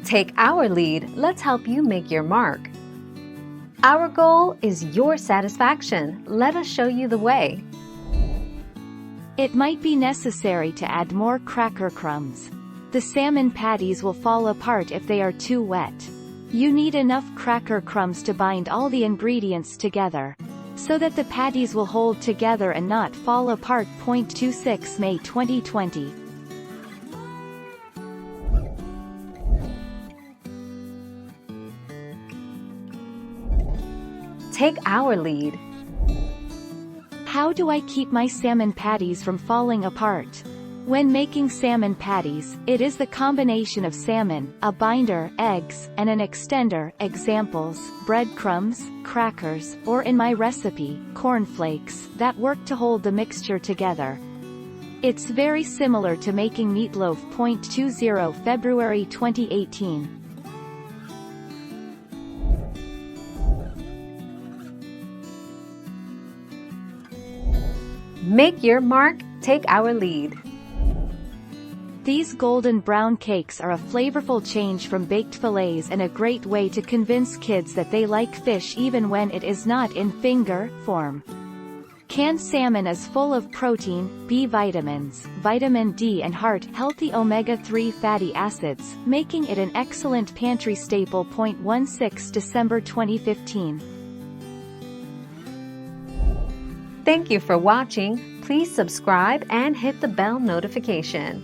Take our lead, let's help you make your mark. Our goal is your satisfaction. Let us show you the way. It might be necessary to add more cracker crumbs. The salmon patties will fall apart if they are too wet. You need enough cracker crumbs to bind all the ingredients together, so that the patties will hold together and not fall apart. 26 May 2020. Take our lead. How do I keep my salmon patties from falling apart? When making salmon patties, it is the combination of salmon, a binder, eggs, and an extender, examples, breadcrumbs, crackers, or in my recipe, cornflakes, that work to hold the mixture together. It's very similar to making meatloaf. 20 February 2018. Make your mark, take our lead. These golden brown cakes are a flavorful change from baked fillets and a great way to convince kids that they like fish even when it is not in finger form. Canned salmon is full of protein, B vitamins, vitamin D and heart-healthy omega-3 fatty acids, making it an excellent pantry staple. 16 December 2015. Thank you for watching. Please subscribe and hit the bell notification.